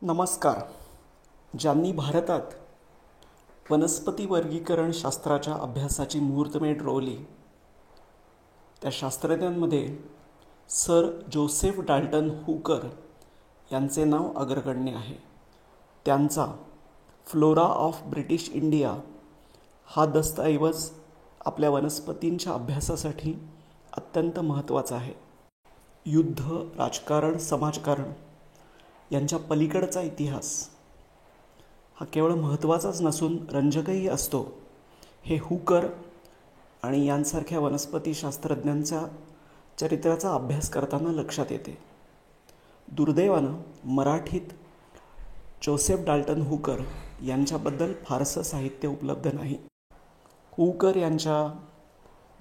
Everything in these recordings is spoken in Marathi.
नमस्कार. ज्यांनी भारतात वनस्पती वर्गीकरण शास्त्राच्या अभ्यासाची मुहूर्तमेढ रोवली त्या शास्त्रज्ञांमध्ये सर जोसेफ डाल्टन हुकर यांचे नाव अग्रगण्य आहे. त्यांचा फ्लोरा ऑफ ब्रिटिश इंडिया हा दस्तऐवज आपल्या वनस्पतींच्या अभ्यासासाठी अत्यंत महत्त्वाचा आहे. युद्ध, राजकारण, समाजकारण यांच्या पलीकडचा इतिहास हा केवळ महत्त्वाचाच नसून रंजकही असतो हे हुकर आणि यांसारख्या वनस्पती शास्त्रज्ञांच्या चरित्राचा अभ्यास करताना लक्षात येते. दुर्दैवानं मराठीत जोसेफ डाल्टन हुकर यांच्याबद्दल फारसं साहित्य उपलब्ध नाही. हुकर यांच्या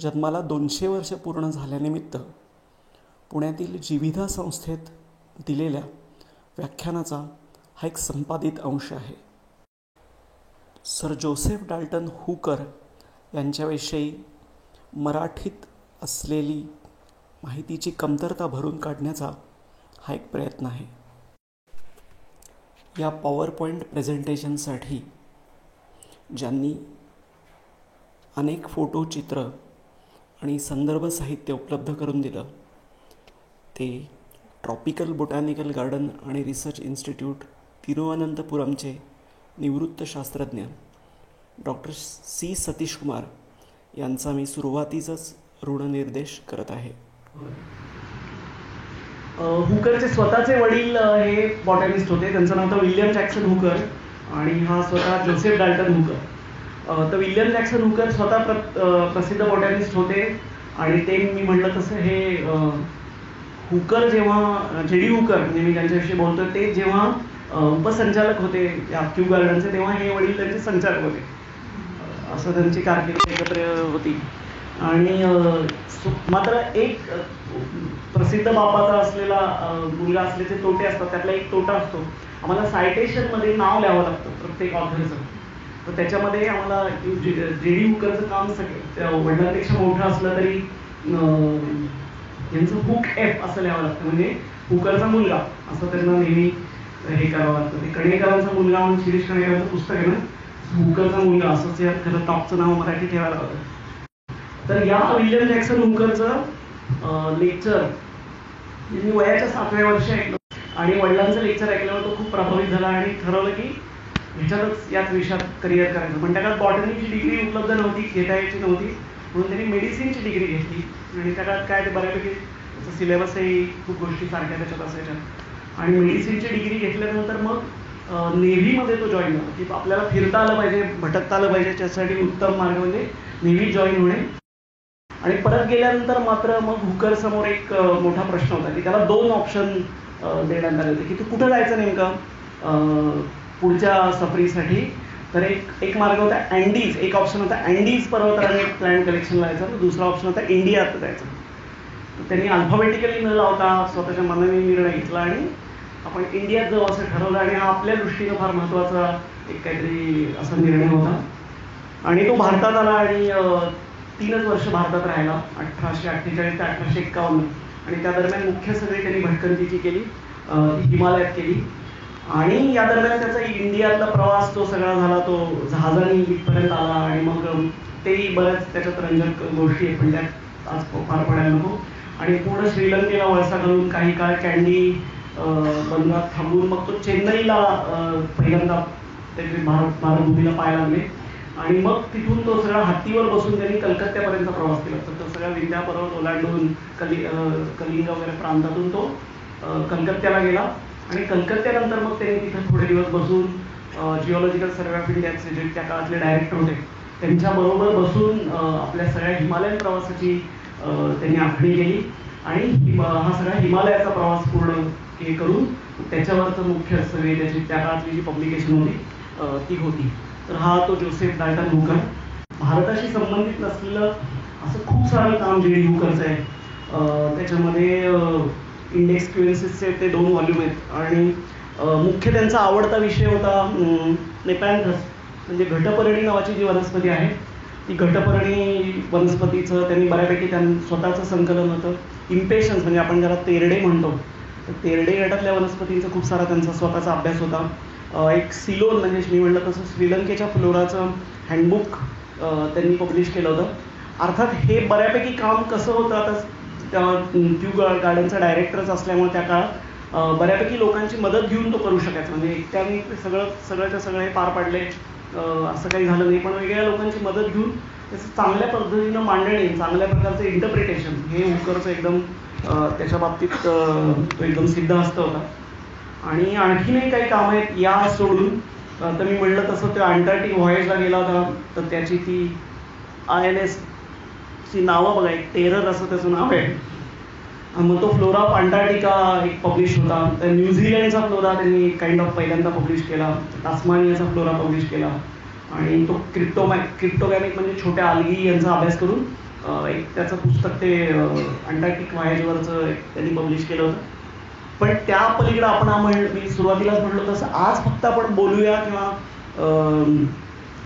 जन्माला 200 वर्ष पूर्ण झाल्यानिमित्त पुण्यातील जीविदा संस्थेत दिलेल्या व्याख्यानाचा हा एक संपादित अंश आहे. सर जोसेफ डाल्टन हुकर यांच्याविषयी मराठीत असलेली माहितीची कमतरता भरून काढण्याचा हा एक प्रयत्न आहे. या पॉवर पॉईंट प्रेझेंटेशनसाठी ज्यांनी अनेक फोटो, चित्र आणि संदर्भ साहित्य उपलब्ध करून दिलं ते ट्रॉपिकल बोटॅनिकल गार्डन आणि रिसर्च इन्स्टिट्यूट तिरुवनंतपुरमचे निवृत्त शास्त्रज्ञ डॉक्टर सी सतीश कुमार यांचा मी सुरुवातीचाच ऋणनिर्देश करत आहे. हुकरचे स्वतःचे वडील हे बॉटॅनिस्ट होते. त्यांचं नाव होतं विल्यम जॅक्सन हुकर आणि हा स्वतः जोसेफ डाल्टन हुकर. तर विल्यम जॅक्सन हुकर स्वतः प्रसिद्ध बॉटॅनिस्ट होते आणि ते मी म्हटलं तसं हे हुकर जेव्हा जे.डी. हुकर म्हणजे मी त्यांच्याविषयी बोलतो ते जेव्हा उपसंचालक होते या क्यू गार्डनचे तेव्हा हे वडील त्यांचे संचालक होते. असं त्यांची कारकीर्द एकत्र होती. आणि मात्र एक प्रसिद्ध बापाचा असलेला मुलगा असल्याचे तोटे असतात. त्यातला एक तोटा असतो, आम्हाला सायटेशनमध्ये नाव लिहावं लागतं प्रत्येक ऑथरचं. तर त्याच्यामध्ये आम्हाला जे.डी. हुकरचं काम वडिलांपेक्षा मोठं असलं तरी यांचं हुक एफ असं लिहावं लागतं, म्हणजे हुकरचा मुलगा असं त्यांना नेहमी हे करावं लागतं. ते कणेकरांचा मुलगा म्हणून शिरीष कणेकरांचं पुस्तक आहे ना, हुकरचा मुलगा असंच या खरं टॉपचं नाव मराठी ठेवायला होतं. तर या विल्यम जॅक्सन हुकरचं लेक्चर मी वयाच्या 7व्या वर्षी ऐकलं आणि वडिलांचं लेक्चर ऐकल्यावर तो खूप प्रभावित झाला आणि ठरवलं की ह्याच्यातच याच विषयात करिअर करायचं. पण त्या काळात बॉटनीची डिग्री उपलब्ध नव्हती, घेता यायची नव्हती, म्हणून त्यांनी मेडिसिनची डिग्री घेतली. आणि त्या काळात काय ते बऱ्यापैकी त्याचं सिलेबसही खूप गोष्टी सारख्या त्याच्यात असायच्या. आणि मेडिसिनची डिग्री घेतल्यानंतर मग नेव्हीमध्ये तो जॉईन झाला की आपल्याला फिरता आलं पाहिजे, भटकता आलं पाहिजे, त्यासाठी उत्तम मार्ग म्हणजे नेव्हीत जॉईन होणे. आणि परत गेल्यानंतर मात्र मग हुकर समोर एक मोठा प्रश्न होता की त्याला 2 ऑप्शन देण्यात आले होते की तू कुठं जायचं नेमकं पुढच्या सफरीसाठी. तर एक मार्ग होता अँडीज, एक ऑप्शन होता अँडीज पर्वतरांगे प्लॅन कलेक्शनला जायचा, तर दुसरा ऑप्शन होता इंडियात जायचं. तर त्यांनी अल्फाबेटिकली न लावता स्वतःच्या मनाने निर्णय घेतला आणि आपण इंडियात जाऊ असं ठरवलं. आणि हा आपल्या दृष्टीनं फार महत्त्वाचा एक काहीतरी असा निर्णय होता. आणि तो भारतात आला आणि 3च वर्ष भारतात राहिला, 1848 ते 1851. आणि त्या दरम्यान मुख्य सगळी त्यांनी भटकंतीची केली, हिमालयात केली. आणि या दरम्यान त्याचा इंडियातला प्रवास तो सगळा झाला, तो जहाजाने इथपर्यंत आला. आणि मग तेही बऱ्याच त्याच्यात रंजक गोष्टी आहेत पण त्यात आज फार पडायला नको. आणि पूर्ण श्रीलंकेला वळसा घालून काही काळ कॅन्डी बंदरात थांबून मग तो चेन्नईला पहिल्यांदा त्याचे भारतभूमीला पाय लागले. आणि मग तिथून तो सगळा हत्तीवर बसून त्यांनी कलकत्त्यापर्यंत प्रवास केला. तर तो सगळा विंध्या पर्वत ओलांडून कलिंग वगैरे प्रांतातून तो कलकत्त्याला गेला. आणि कलकत्त्यानंतर मग त्यांनी तिथं थोडे दिवस बसून जिओलॉजिकल सर्वे ऑफ इंडियाचे जे त्या काळातले डायरेक्टर होते त्यांच्याबरोबर बसून आपल्या सगळ्या हिमालयन प्रवासाची त्यांनी आखणी केली. आणि हा सगळा हिमालयाचा प्रवास पूर्ण हे करून त्याच्यावरचं मुख्य सगळे त्याची त्या काळातली जी पब्लिकेशन होती ती होती. तर हा तो जोसेफ डाल्टन हुकर. भारताशी संबंधित नसलेलं असं खूप सारं काम जे.डी. हुकरचं आहे. त्याच्यामध्ये इंडेक्स क्युएन्सिसचे ते 2 व्हॉल्यूम आहेत. आणि मुख्य त्यांचा आवडता विषय होता नेपॅन्थस, म्हणजे घटपर्णी नावाची जी वनस्पती आहे ती घटपर्णी वनस्पतीचं त्यांनी बऱ्यापैकी स्वतःचं संकलन होतं. इम्पेशन्स म्हणजे आपण ज्याला तेरडे म्हणतो तर तेरडे गटातल्या वनस्पतींचा खूप सारा त्यांचा स्वतःचा अभ्यास होता. एक सिलोन म्हणजे मी म्हटलं तसं श्रीलंकेच्या फ्लोराचं हँडबुक त्यांनी पब्लिश केलं होतं. अर्थात हे बऱ्यापैकी काम कसं होतं, आता क्यू गार्डनचा डायरेक्टरच असल्यामुळे त्या काळात बऱ्यापैकी लोकांची मदत घेऊन तो करू शकायचा. म्हणजे एकट्याने सगळ्याच्या सगळे पार पाडले असं काही झालं नाही, पण वेगवेगळ्या लोकांची मदत घेऊन त्याचं चांगल्या पद्धतीनं मांडणे, चांगल्या प्रकारचं इंटरप्रिटेशन हे हुकरचं एकदम त्याच्या बाबतीत तो एकदम सिद्धहस्त होता. आणि आणखीनही काही कामं आहेत या सोडून. तर मी म्हटलं तसं तो अंटार्क्टिक व्हॉयेजला गेला होता, तर त्याची ती INS ची नावं बघा, एक टेरर असं त्याचं नाव आहे. मग तो फ्लोरा ऑफ अंटार्क्टिका एक पब्लिश होता. तर न्यूझीलंडचा फ्लोरा त्यांनी काइंड ऑफ पहिल्यांदा पब्लिश केला. टास्मानियाचा फ्लोरा पब्लिश केला. आणि तो क्रिप्टोगॅमिक म्हणजे छोट्या आलगी यांचा अभ्यास करून एक त्याचं पुस्तक ते अंटार्क्टिक व्हायेजवरचं त्यांनी पब्लिश केलं होतं. पण त्या पलीकडे आपण मी सुरुवातीलाच म्हटलं तसं आज फक्त आपण बोलूया किंवा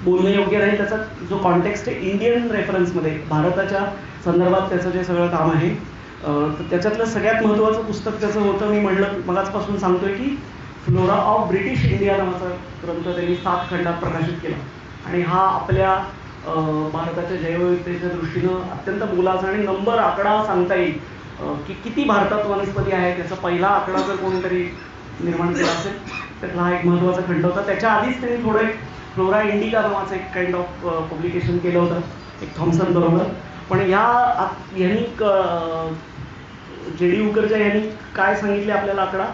बोलणं योग्य राहील त्याचा जो कॉन्टेक्स्ट आहे इंडियन रेफरन्समध्ये भारताच्या संदर्भात त्याचं जे सगळं काम आहे. तर त्याच्यातलं सगळ्यात महत्त्वाचं पुस्तक त्याचं होतं, मी म्हटलं मगाचपासून सांगतोय की फ्लोरा ऑफ ब्रिटिश इंडिया नावाचा ग्रंथ त्यांनी 7 खंडात प्रकाशित केला. आणि हा आपल्या भारताच्या जैवविविधतेच्या दृष्टीनं अत्यंत मोलाचा आणि नंबर आकडा सांगता येईल की किती भारतात वनस्पती आहे त्याचा पहिला आकडा जर कोणीतरी निर्माण केला असेल तर हा एक महत्त्वाचा खंड होता. त्याच्या आधीच त्यांनी थोडं एक फ्लोरा इंडिका नावाचं एक काइंड ऑफ पब्लिकेशन केलं होतं एक थॉम्सन बरोबर. पण यांनी J.D. हुकरच्या यांनी काय सांगितले आपल्याला आकडा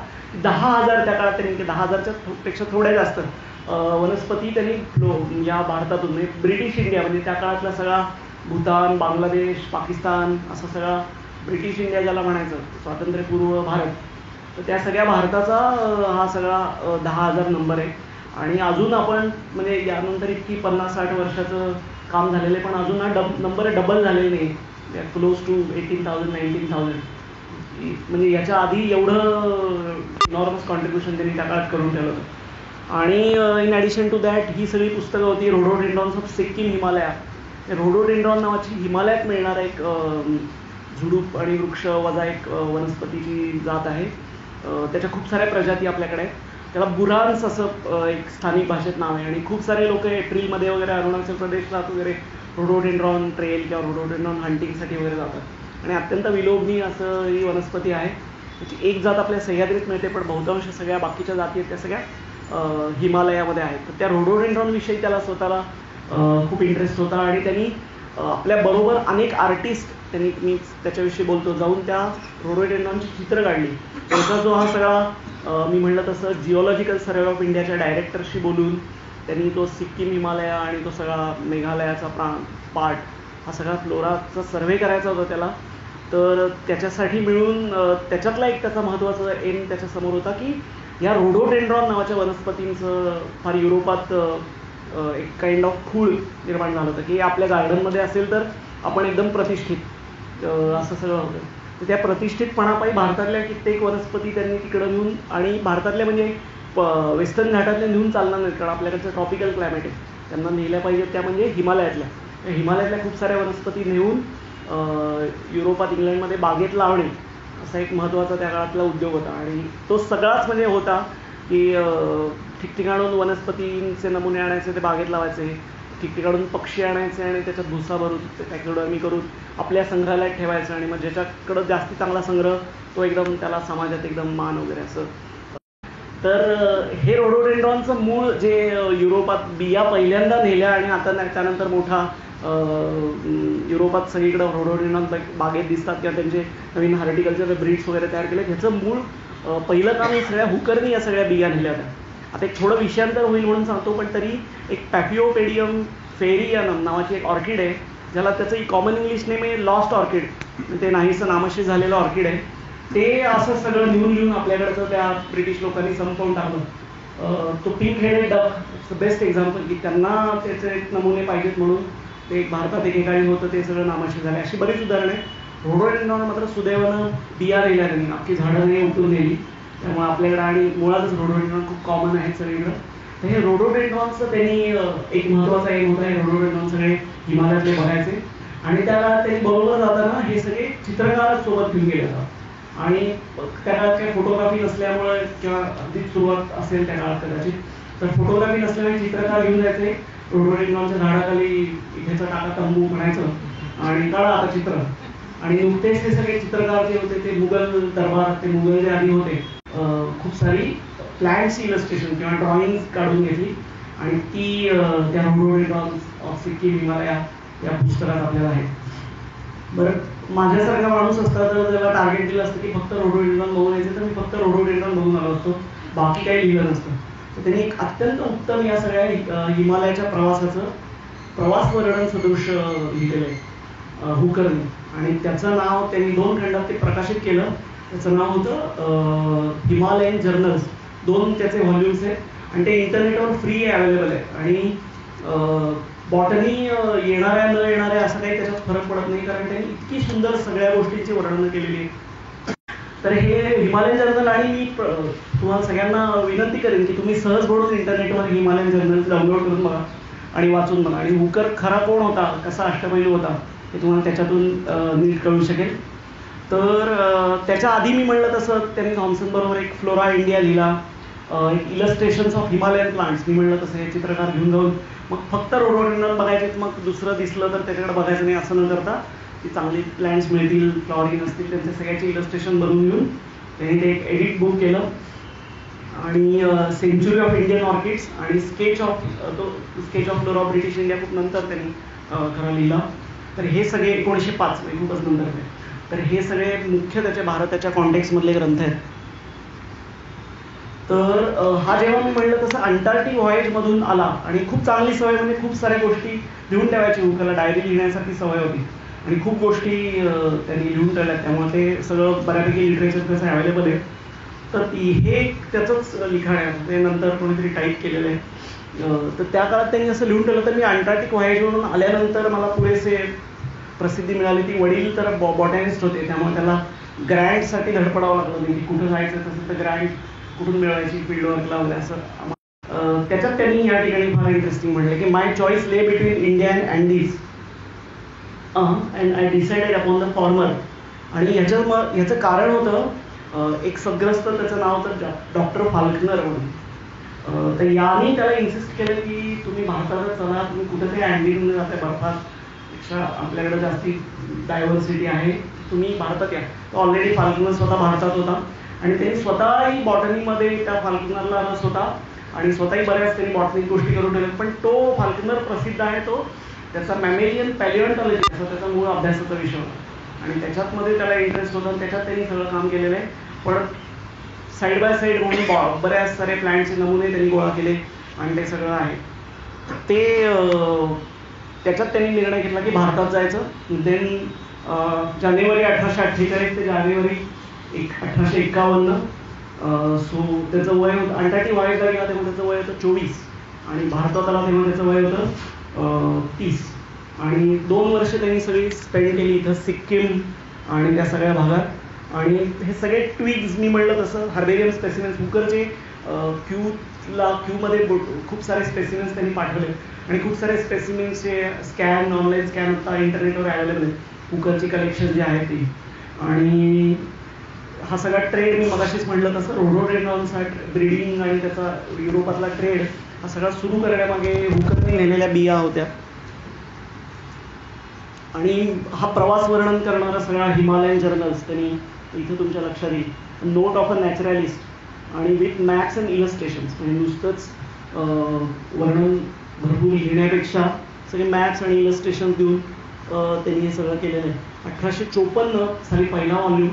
10,000 त्या काळात त्यांनी 10,000च्या पेक्षा थोड्या जास्त वनस्पती त्यांनी या भारतातून म्हणजे ब्रिटिश इंडिया म्हणजे त्या काळातला सगळा भूतान, बांगलादेश, पाकिस्तान असा सगळा ब्रिटिश इंडिया ज्याला म्हणायचं स्वातंत्र्यपूर्व भारत, तर त्या सगळ्या भारताचा हा सगळा 10,000 नंबर आहे. आणि अजून आपण म्हणजे यानंतर इतकी 50-60 वर्षाचं काम झालेलं आहे, पण अजून हा नंबर डबल झालेला नाही. क्लोज टू 18,000 19,000 म्हणजे याच्या आधी एवढं नॉर्मस कॉन्ट्रीब्युशन त्यांनी त्या काळात करून ठेवलं होतं. आणि इन ॲडिशन टू दॅट ही सगळी पुस्तकं होती rhododendrons of Sikkim Himalaya. Rhododendron नावाची हिमालयात मिळणारा एक झुडूप आणि वृक्ष वजा एक वनस्पतीची जात आहे. त्याच्या खूप साऱ्या प्रजाती आपल्याकडे आहेत. त्याला बुरान्स असं एक स्थानिक भाषेत नाव आहे. आणि खूप सारे लोक एप्रिलमध्ये वगैरे अरुणाचल प्रदेशला वगैरे रोडोडेंड्रॉन ट्रेल किंवा रोडोडेंड्रॉन हंटिंगसाठी वगैरे जातात. आणि अत्यंत विलोभनीय असं ही वनस्पती आहे. त्याची एक जात आपल्या सह्याद्रीत मिळते, पण बहुतांश सगळ्या बाकीच्या जाती आहेत त्या सगळ्या हिमालयामध्ये आहेत. तर त्या रोडोडेंड्रॉनविषयी त्याला स्वतःला खूप इंटरेस्ट होता. आणि त्यांनी आपल्याबरोबर अनेक आर्टिस्ट त्यांनी मी त्याच्याविषयी बोलतो जाऊन त्या रोडोडेंड्रॉनची चित्र काढली. त्याचा जो हा सगळा मी म्हटलं तसं जिओलॉजिकल सर्वे ऑफ इंडियाच्या डायरेक्टरशी बोलून त्यांनी तो सिक्कीम हिमालया आणि तो सगळा मेघालयाचा पार्ट हा सगळा फ्लोराचा सर्व्हे करायचा होता त्याला. तर त्याच्यासाठी मिळून त्याच्यातला एक त्याचा महत्त्वाचा एम त्याच्यासमोर होता की या रोडोडेंड्रॉन नावाच्या वनस्पतींचं फार युरोपात एक काइंड ऑफ खूळ निर्माण झालं होतं की आपल्या गार्डनमध्ये असेल तर आपण एकदम प्रतिष्ठित असं सगळं होतं. तर त्या प्रतिष्ठितपणापायी भारतातल्या कित्येक वनस्पती त्यांनी तिकडं नेऊन आणि भारतातल्या म्हणजे वेस्टर्न घाटातल्या नेऊन चालणार नाहीत कारण आपल्याकडचं ट्रॉपिकल क्लायमेट आहे. त्यांना नेल्या पाहिजेत त्या म्हणजे हिमालयातल्या खूप साऱ्या वनस्पती नेऊन युरोपात इंग्लंडमध्ये बागेत लावणे असा एक महत्त्वाचा त्या काळातला उद्योग होता. आणि तो सगळाच म्हणजे होता की ठिकठिकाणून वनस्पतींचे नमुने आणायचे ते बागेत लावायचे, ठिकठिकाणून पक्षी आणायचे आणि त्याच्यात भुसा भरून टॅक्झोडॉमी करून आपल्या संग्रहालयात ठेवायचं. आणि मग ज्याच्याकडं जास्ती चांगला संग्रह तो एकदम त्याला समाजात एकदम मान वगैरे असं. तर हे रोडोडेंड्रॉनचं मूळ जे युरोपात बिया पहिल्यांदा नेल्या आणि आता त्यानंतर मोठा युरोपात सगळीकडं रोडोडेंड्रॉन बागेत दिसतात किंवा त्यांचे नवीन हॉर्टिकल्चर ब्रीड्स वगैरे तयार केले. ह्याचं मूळ पहिलं काम हे सगळ्या हुकरनी या सगळ्या बिया नेल्या होत्या. आता एक थोडं विषयांतर होईल म्हणून सांगतो, पण तरी एक पॅफिओपेडियम फेरियनम नावाची एक ऑर्किड आहे ज्याला त्याचं कॉमन इंग्लिश नेम आहे लॉस्ट ऑर्किड, ते नाहीसं नामशेष झालेलं ऑर्किड आहे. ते असं सगळं लिहून आपल्याकडचं त्या ब्रिटिश लोकांनी संपवून टाकलं. तो pink headed duck best example की त्यांना त्याचे एक नमुने पाहिजेत म्हणून ते भारतात एकेकाळी होतं ते सगळं नामशेष झालं. अशी बरीच उदाहरणं आहे. रोडोडेंड्रॉन मात्र सुदैवानं बिया नेल्या त्यांनी, अख्खी झाडं नाही उठून नेली. त्यामुळे आपल्याकडं आणि मुळातच रोडोडेंड्रॉन खूप कॉमन आहेत सगळीकडं. तर हे रोडोडेंड्रॉनचं त्यांनी एक महत्त्वाचा एम होता. हे रोडोडेंड्रॉन सगळे हिमालयातले बघायचे आणि त्या काळात त्यांनी बरोबर जाताना हे सगळे चित्रकार सोबत घेऊन गेले होता. आणि त्या काळात काही फोटोग्राफी नसल्यामुळे किंवा अगदी सुरुवात असेल त्या काळात कदाचित, तर फोटोग्राफी नसल्यामुळे चित्रकार घेऊन जायचे रोडोडेंड्रॉनच्या झाडाखाली इथेचा टाका तंबू म्हणायचं आणि काढा आता चित्र. आणि नुकतेच ते सगळे चित्रकार जे होते ते मुघल दरबार, ते मुघल जे आधी होते, खूप सारी प्लॅन्स इलस्ट्रेशन किंवा ड्रॉइंग काढून घेतली आणि ती त्या रोडोडेंड्रॉन्स ऑफ सिक्कीम हिमालया या पुस्तकात आपल्याला आहे. बरं, माझ्यासारखा माणूस असता तर त्याला टार्गेट दिलं असतं की फक्त रोडोडेंड्रॉन बघून यायचं, तर मी फक्त रोडोडेंड्रॉन बघून आलो असतो, बाकी काही लिहिलं नसतं. तर त्यांनी एक अत्यंत उत्तम या सगळ्या हिमालयाच्या प्रवासाचं प्रवास वर्णन सदृश लिहिलेलं आहे हुकरने. आणि त्याचं नाव त्यांनी 2 खंडात ते प्रकाशित केलं. त्याचं नाव होतं हिमालयन जर्नल्स. 2 त्याचे व्हॉल्यूम्स आहेत आणि ते इंटरनेटवर फ्री अवेलेबल आहे. आणि बॉटनी येणाऱ्या न येणाऱ्या असं काही त्याच्यात फरक पडत नाही, कारण त्यांनी इतकी सुंदर सगळ्या गोष्टींची वर्णनं केलेली आहे. तर हे हिमालयन जर्नल, आणि मी तुम्हाला सगळ्यांना विनंती करेन की तुम्ही सहज म्हणून इंटरनेटवर हिमालयन जर्नल डाउनलोड करून बघा आणि वाचून बघा. आणि हुकर खरा कोण होता, कसा अष्टपैलू होता, हे तुम्हाला त्याच्यातून नीट कळू शकेल. तर त्याच्या आधी मी म्हणलं तसं त्यांनी थॉम्सन बरोबर एक फ्लोरा इंडिया लिहिला, एक इलस्ट्रेशन्स ऑफ हिमालयन प्लांट्स. मी म्हणलं तसं हे चित्रकार घेऊन जाऊन मग फक्त रोडोडेंड्रॉन बघायचे, मग दुसरं दिसलं तर त्याच्याकडे बघायचं नाही असं न करता, की चांगली प्लॅन्ट्स मिळतील, फ्लॉवरिंग असतील, त्यांचे सगळ्याचे इलस्ट्रेशन बनवून घेऊन त्यांनी ते एक एडिट बुक केलं. आणि सेंच्युरी ऑफ इंडियन ऑर्किड्स आणि sketch of flora of British India खूप नंतर त्यांनी खरं लिहिला. तर हे सगळे 1905 खूपच नंतर आहे. तर हे सगळे मुख्य त्याच्या भारताच्या कॉन्टेक्स्टमधले ग्रंथ आहेत. तर हा जेव्हा मी म्हणलं तसं अंटार्क्टिक व्हॉयेजमधून आला आणि खूप चांगली सवय, म्हणजे खूप साऱ्या गोष्टी लिहून ठेवायची. हुकरला डायरी लिहिण्यासारखी सवय होती आणि खूप गोष्टी त्यांनी लिहून ठेवल्यात, त्यामुळे ते सगळं बऱ्यापैकी लिटरेचर त्याचं अवेलेबल आहे. तर हे त्याचंच लिखाण आहे, ते नंतर कोणीतरी टाईप केलेलं आहे. तर त्या काळात त्यांनी असं लिहून ठेवलं. तर मी अंटार्क्टिक व्हॉयेजवरून आल्यानंतर मला पुरेसे प्रसिद्धी मिळाली. ती वडील तर बॉटॅनिस्ट होते, त्यामुळे त्याला ग्रँटसाठी धडपडावं लागलं नाही, की कुठं जायचं तसं तर ग्रँट कुठून मिळवायची, फील्ड वर्कला वगैरे असं. त्याच्यात त्यांनी या ठिकाणी फार इंटरेस्टिंग म्हणलं की माय चॉईस ले between India and Andes and I decided upon the former. आणि ह्याचं कारण होतं, एक सद्ग्रस्त, त्याचं नाव तर डॉक्टर फाल्कनर म्हणून. तर याने त्याला इन्सिस्ट केलं की तुम्ही भारताला चला, तुम्ही कुठेतरी अँडीजमध्ये जाते, बर्फापेक्षा आपल्याकडे जास्ती डायव्हर्सिटी आहे, तुम्ही भारतात या. तो ऑलरेडी फाल्कनर स्वतः भारतात होता आणि त्यांनी स्वतःही बॉटनीमध्ये त्या फाल्कनरला रस होता आणि स्वतःही बऱ्याच त्यांनी बॉटनिक गोष्टी करून ठेवल्या. पण तो फाल्कनर प्रसिद्ध आहे, तो त्याचा मॅमेलियन पॅलिओन्टॉलॉजी असा त्याचा मूळ अभ्यासाचा विषय होता आणि त्याच्यातमध्ये त्याला इंटरेस्ट होता आणि त्याच्यात त्यांनी सगळं काम केलेलं आहे. पण साईड बाय साईड म्हणून बऱ्याच सारे प्लॅन्टचे नमुने त्यांनी गोळा केले आणि ते सगळं आहे. ते त्याच्यात त्यांनी निर्णय घेतला की भारतात जायचं. देन जानेवारी 1848 ते जानेवारी 1851, सो त्याचं वय होतं, अंटार्क्टिक व्हॉयेजला गेला तेव्हा त्याचं वय होतं 24 आणि भारतात आला तेव्हा त्याचं वय होतं 30. आणि 2 वर्ष त्यांनी सगळी स्पेंड केली इथं सिक्कीम आणि त्या सगळ्या भागात. आणि हे सगळे ट्विग्स मी म्हणलं तसं हर्बेरियम स्पेसिमेन्स, हुकरचे क्यूमध्ये खूप सारे स्पेसिमेन्स त्यांनी पाठवले आणि खूप सारे स्पेसिमेन्सचे स्कॅन, ऑनलाईन स्कॅन आता इंटरनेटवर अवेलेबल आहे, हुकरची कलेक्शन जे आहे ती. आणि हा सगळा ट्रेड मी मगाशीच म्हटलं तसं रोडोडेंड्रॉनचा ब्रीडिंग आणि त्याचा युरोपातला ट्रेड हा सगळा सुरू करण्यामागे हुकरने नेलेल्या बिया होत्या. आणि हा प्रवास वर्णन करणारा सगळा हिमालयन जर्नल्स त्यांनी इथं तुमच्या लक्षात येईल. नोट ऑफ अ नॅचरलिस्ट आणि विथ मॅप्स अँड इलस्ट्रेशन्स, म्हणजे नुसतंच वर्णन भरपूर लिहिण्यापेक्षा सगळे मॅप्स आणि इलस्ट्रेशन्स देऊन त्यांनी हे सगळं केलेलं आहे. 1854 साली पहिला व्हॉल्यूम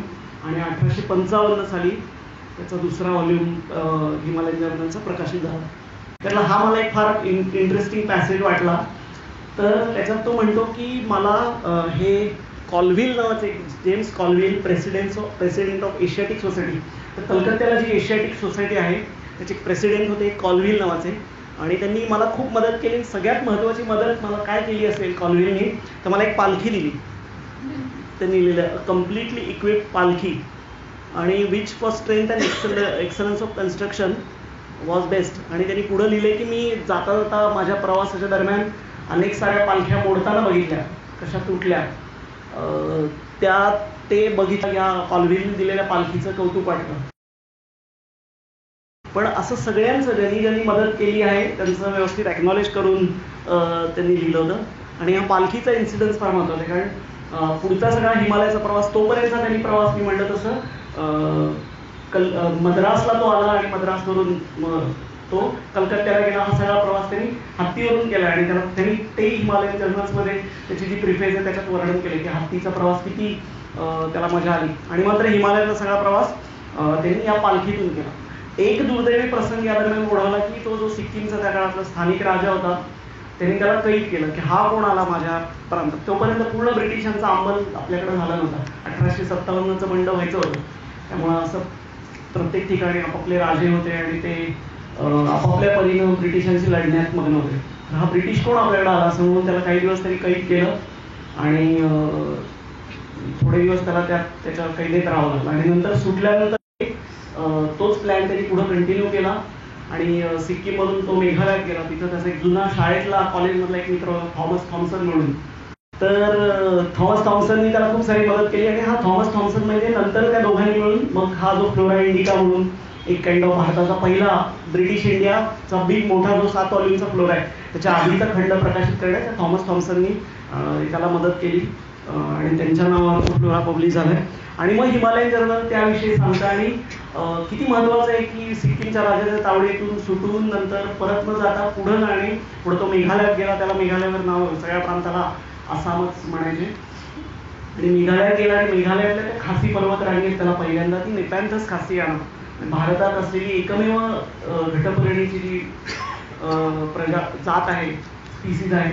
आणि 1855 साली त्याचा दुसरा व्हॉल्यूम हिमालयन जर्नलचा प्रकाशित झाला. त्यातला हा मला एक फार इंटरेस्टिंग पॅसेज वाटला. तर त्याच्यात तो म्हणतो की मला हे कॉलव्हिल नावाचे, James Colville, president of Asiatic Society, तर कलकत्त्याला जी एशियाटिक सोसायटी आहे त्याचे प्रेसिडेंट होते कॉलव्हिल नावाचे. आणि त्यांनी मला खूप मदत केली. सगळ्यात महत्त्वाची मदत मला काय केली असेल कॉलव्हिलनी, तर मला एक पालखी दिली. त्यांनी लिहिलं कम्प्लिटली इक्विप्ड पालखी आणि which for strength and excellence of construction was best. आणि त्यांनी पुढं लिहिले की मी जाता जाता माझ्या प्रवासाच्या दरम्यान अनेक साऱ्या पालख्या मोडताना बघितल्या, कशा तुटल्या, ते बघितलं या कॉल्व्हिलने दिलेल्या पालखीचं कौतुक वाटतं. पण असं सगळ्यांचं ज्यांनी मदत केली आहे त्यांचं व्यवस्थित ॲक्नॉलेज करून त्यांनी लिहिलं होतं. आणि हा पालखीचा इन्सिडन्स फार महत्त्वाचा आहे, कारण पुढचा सगळा हिमालयाचा प्रवास तोपर्यंतचा त्यांनी प्रवास मी म्हटलं तसं मद्रासला तो आला आणि मद्रासवरून तो कलकत्त्याला गेला. हा सगळा प्रवास त्यांनी हत्तीवरून केला आणि त्यांनी ते हिमालयन जर्नल्समध्ये त्याची जी प्रिफेस आहे त्याच्यात वर्णन केले की हत्तीचा प्रवास किती त्याला मजा आली. आणि मात्र हिमालयाचा सगळा प्रवास त्यांनी या पालखीतून केला. एक दुर्दैवी प्रसंग या दरम्यान ओढवला की तो जो सिक्कीमचा त्या काळातला स्थानिक राजा होता त्यांनी त्याला कैद केलं की हा कोण आला माझ्या प्रांतात. तोपर्यंत पूर्ण ब्रिटिशांचा अंमल आपल्याकडे झाला नव्हता. 1857चं बंड व्हायचं होतं. त्यामुळं असं प्रत्येक ठिकाणी आपापले राजे होते आणि ते आपापल्या परीनं ब्रिटिशांशी लढण्यात मग्न होते. हा ब्रिटिश कोण आपल्याकडे आला असं म्हणून त्याला काही दिवस तरी कैद केलं आणि थोडे दिवस त्याला त्याच्या कैदेत राहावं लागलं. आणि नंतर सुटल्यानंतर तोच प्लॅन त्यांनी पुढे कंटिन्यू केला आणि सिक्कीममधून तो मेघालयात गेला. तिथं त्याचा एक जुना शाळेतला कॉलेजमधला एक मित्र थॉमस थॉम्सन म्हणून, तर थॉमस थॉम्सननी त्याला खूप सारी मदत केली. आणि हा थॉमस थॉम्सन म्हणजे नंतर त्या दोघांनी मिळून मग हा जो फ्लोरा इंडिका म्हणून एक काइंड ऑफ भारताचा पहिला ब्रिटिश इंडियाचा बिग मोठा जो 7 वॉल्यूमचा फ्लोरा आहे त्याच्या आधीचा खंड प्रकाशित करण्यास थॉमस थॉम्सननी त्याला मदत केली आणि त्यांच्या नावावर तो फ्लोरा पब्लिश झालाय. आणि मग हिमालयन जर्नल त्याविषयी सांगतं आणि किती महत्त्वाचं आहे की सिक्कीमच्या राजाच्या तावडीतून सुटून नंतर परत न जाता पुढं जाणे. पुढं तो मेघालयात गेला, त्याला मेघालयावर नाव सगळ्या प्रांताला आसामच म्हणायचे. आणि मेघालयात गेला आणि मेघालयातल्या त्या खासी पर्वत रांगेत त्याला पहिल्यांदा ती नेपॅन्थस खासियाना भारतात असलेली एकमेव घटपर्णीची जी जात आहे, स्पीसीज आहे,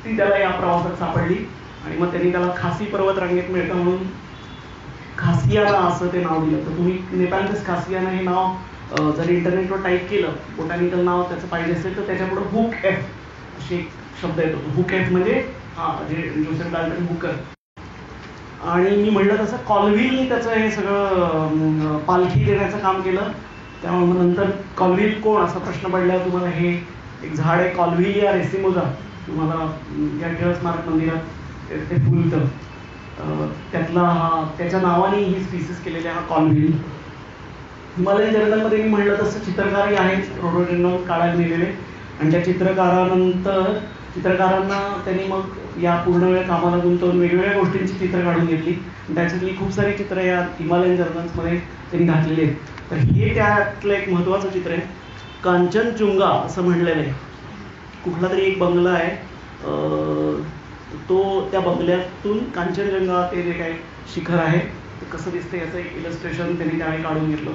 ती त्याला या प्रवासात सापडली. आणि मग त्यांनी त्याला खासी पर्वत रांगेत मिळतं म्हणून खासियाना असं ते नाव दिलं. तर तुम्ही नेपॅन्थस खासियाना हे नाव जर इंटरनेटवर टाईप केलं, बोटॅनिकल नाव त्याचं पाहिजे असेल तर त्याच्यापुढे हुक एफ असे एक शब्द येतो. हुक एफ म्हणजे जोसेफ डाल्टन हुकर. आणि मी म्हटलं तसं कॉल्व्हिलनी त्याचं हे सगळं पालखी देण्याचं काम केलं. त्यामुळे नंतर कॉल्व्हिल कोण असा प्रश्न पडल्यावर तुम्हाला हे एक झाड आहे कॉल्व्हिलिया रेसिमोजा, तुम्हाला या टिळक स्मारक मंदिरात ते फुलतं, त्याच्या नावाने ही स्पीसीस केलेले हा कॉल्व्हिल. हिमालयन जर्नलमध्ये मी म्हटलं तसं चित्रकारही आहेत रोडोडेंड्रॉन काढायला नेलेले. आणि त्या चित्रकारांना त्यांनी मग या पूर्ण वेळ कामाला गुंतवून वेगवेगळ्या गोष्टींची चित्र काढून घेतली. त्याच्यातली खूप सारी चित्र या हिमालयन जर्नल्समध्ये त्यांनी घातलेली आहेत. तर हे त्यातलं एक महत्त्वाचं चित्र आहे. कांचनजुंगा असं म्हणलेलं आहे. कुठला तरी एक बंगला आहे, तो त्या बंगल्यातून कांचनजंगा ते जे काही शिखर आहे ते कसं दिसतं याचं एक इलस्ट्रेशन त्यांनी त्यावेळी काढून घेतलं.